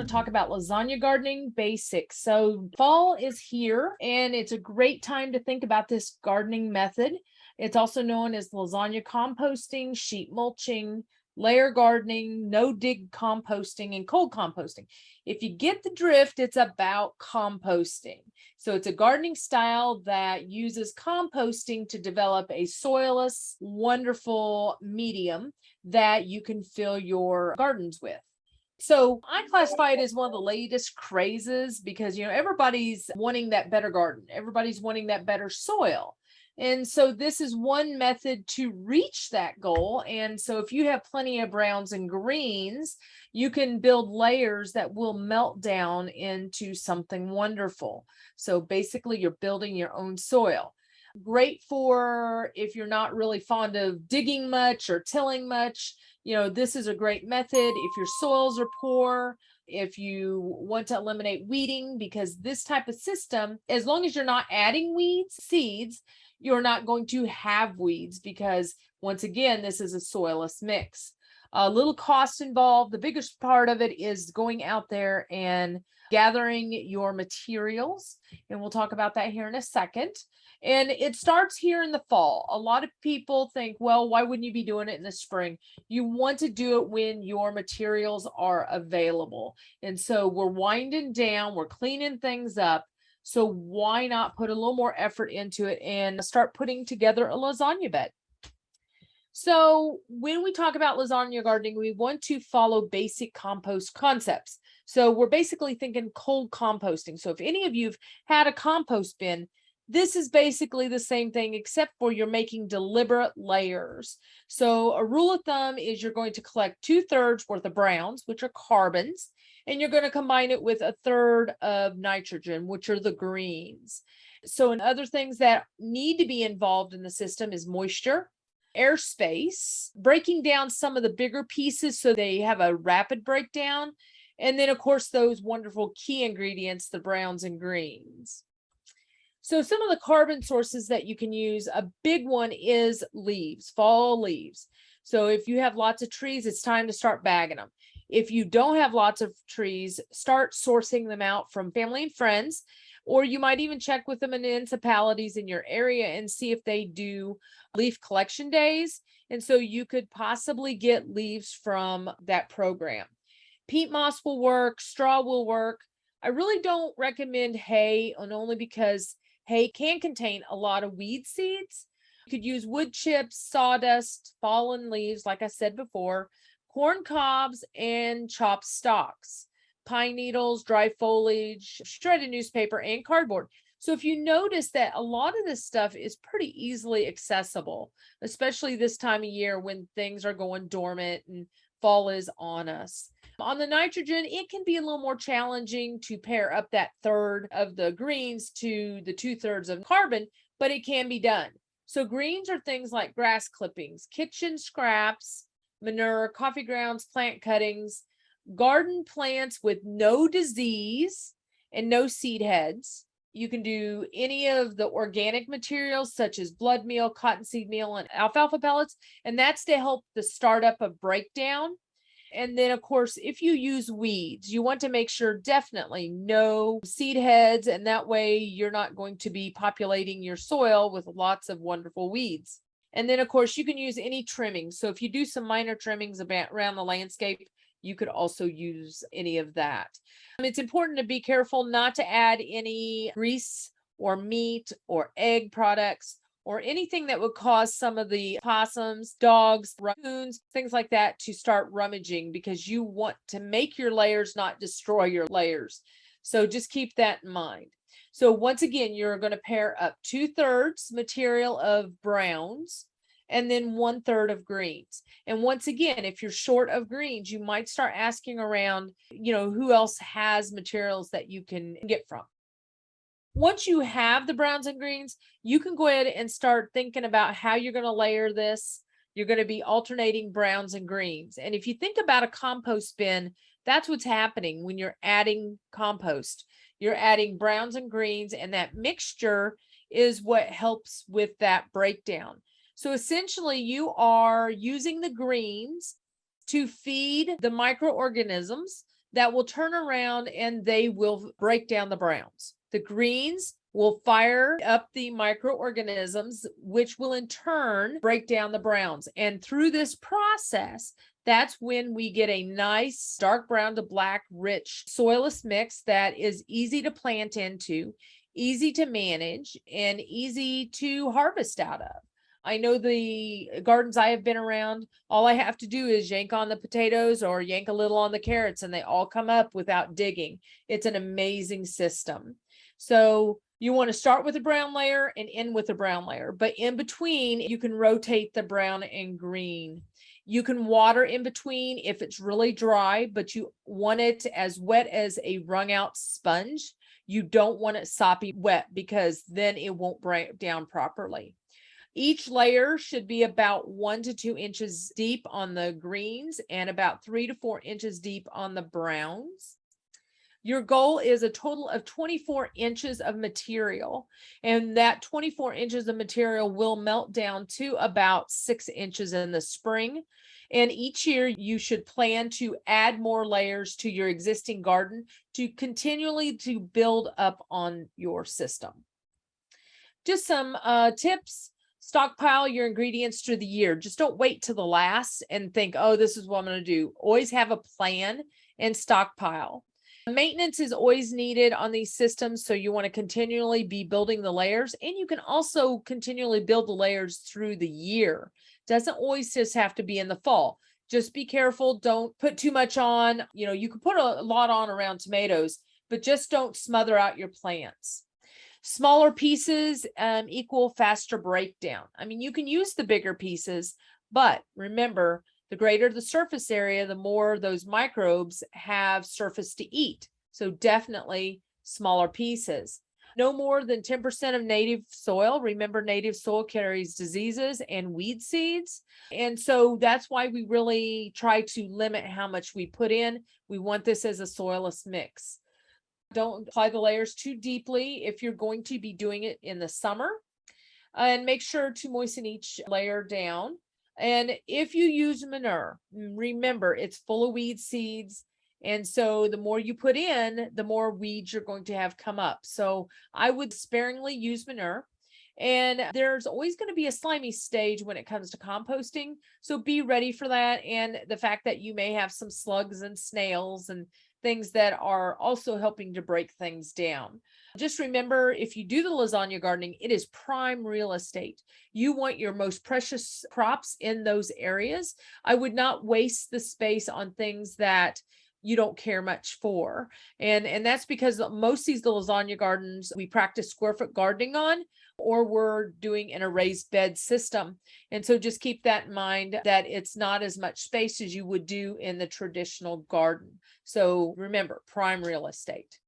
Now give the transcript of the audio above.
going to talk about lasagna gardening basics. So fall is here and it's a great time to think about this gardening method. It's also known as lasagna composting, sheet mulching, layer gardening, no dig composting, and cold composting. If you get the drift, it's about composting. So it's a gardening style that uses composting to develop a soilless, wonderful medium that you can fill your gardens with. So I classify it as one of the latest crazes because, everybody's wanting that better garden. Everybody's wanting that better soil. And so this is one method to reach that goal. And so if you have plenty of browns and greens, you can build layers that will melt down into something wonderful. So basically you're building your own soil. Great for if you're not really fond of digging much or tilling much. This is a great method if your soils are poor, if you want to eliminate weeding, because this type of system, as long as you're not adding seeds, you're not going to have weeds because, once again, this is a soilless mix. A little cost involved. The biggest part of it is going out there and gathering your materials. And we'll talk about that here in a second. And it starts here in the fall. A lot of people think, well, why wouldn't you be doing it in the spring? You want to do it when your materials are available. And so we're winding down, we're cleaning things up. So why not put a little more effort into it and start putting together a lasagna bed? So when we talk about lasagna gardening, we want to follow basic compost concepts. So we're basically thinking cold composting. So if any of you've had a compost bin, this is basically the same thing, except for you're making deliberate layers. So a rule of thumb is you're going to collect 2/3 worth of browns, which are carbons, and you're going to combine it with 1/3 of nitrogen, which are the greens. So and other things that need to be involved in the system is moisture, airspace, breaking down some of the bigger pieces so they have a rapid breakdown, and then of course those wonderful key ingredients, the browns and greens. So some of the carbon sources that you can use, a big one is leaves, fall leaves. So if you have lots of trees, it's time to start bagging them. If you don't have lots of trees, start sourcing them out from family and friends, or you might even check with the municipalities in your area and see if they do leaf collection days. And so you could possibly get leaves from that program. Peat moss will work, straw will work. I really don't recommend hay, and only because hay can contain a lot of weed seeds. You could use wood chips, sawdust, fallen leaves, like I said before, corn cobs, and chopped stalks, pine needles, dry foliage, shredded newspaper, and cardboard. So if you notice that a lot of this stuff is pretty easily accessible, especially this time of year when things are going dormant and fall is on us. On the nitrogen, it can be a little more challenging to pair up that 1/3 of the greens to the 2/3 of carbon, but it can be done. So greens are things like grass clippings, kitchen scraps, manure, coffee grounds, plant cuttings, garden plants with no disease and no seed heads. You can do any of the organic materials such as blood meal, cottonseed meal, and alfalfa pellets, and that's to help the startup of breakdown. And then, of course, if you use weeds, you want to make sure definitely no seed heads, and that way you're not going to be populating your soil with lots of wonderful weeds. And then, of course, you can use any trimming. So if you do some minor trimmings around the landscape, you could also use any of that. It's important to be careful not to add any grease or meat or egg products or anything that would cause some of the possums, dogs, raccoons, things like that to start rummaging, because you want to make your layers, not destroy your layers. So just keep that in mind. So once again, you're going to pair up 2/3 material of browns and then 1/3 of greens. And once again, if you're short of greens, you might start asking around, who else has materials that you can get from. Once you have the browns and greens, you can go ahead and start thinking about how you're going to layer this. You're going to be alternating browns and greens. And if you think about a compost bin, that's what's happening when you're adding compost. You're adding browns and greens, and that mixture is what helps with that breakdown. So essentially, you are using the greens to feed the microorganisms that will turn around and they will break down the browns. The greens will fire up the microorganisms, which will in turn break down the browns. And through this process, that's when we get a nice dark brown to black, rich soilless mix that is easy to plant into, easy to manage, and easy to harvest out of. I know the gardens I have been around, all I have to do is yank on the potatoes or yank a little on the carrots and they all come up without digging. It's an amazing system. So you want to start with a brown layer and end with a brown layer, but in between you can rotate the brown and green. You can water in between if it's really dry, but you want it as wet as a wrung out sponge. You don't want it soppy wet because then it won't break down properly. Each layer should be about 1 to 2 inches deep on the greens and about 3 to 4 inches deep on the browns. Your goal is a total of 24 inches of material, and that 24 inches of material will melt down to about 6 inches in the spring. And each year you should plan to add more layers to your existing garden to continually to build up on your system. Just some tips. Stockpile your ingredients through the year. Just don't wait till the last and think, oh, this is what I'm going to do. Always have a plan and stockpile. Maintenance is always needed on these systems, so you want to continually be building the layers, and you can also continually build the layers through the year. Doesn't always just have to be in the fall. Just be careful. Don't put too much on. You can put a lot on around tomatoes, but just don't smother out your plants. Smaller pieces equal faster breakdown. I mean, you can use the bigger pieces, but remember, the greater the surface area, the more those microbes have surface to eat. So definitely smaller pieces. No more than 10% of native soil. Remember, native soil carries diseases and weed seeds. And so that's why we really try to limit how much we put in. We want this as a soilless mix. Don't apply the layers too deeply if you're going to be doing it in the summer. And make sure to moisten each layer down. And if you use manure, remember it's full of weed seeds. And so the more you put in, the more weeds you're going to have come up. So I would sparingly use manure. And there's always going to be a slimy stage when it comes to composting. So be ready for that. And the fact that you may have some slugs and snails and things that are also helping to break things down. Just remember, if you do the lasagna gardening, it is prime real estate. You want your most precious crops in those areas. I would not waste the space on things that you don't care much for. And that's because most of these lasagna gardens we practice square foot gardening on, or we're doing in a raised bed system. And so just keep that in mind, that it's not as much space as you would do in the traditional garden. So remember, prime real estate.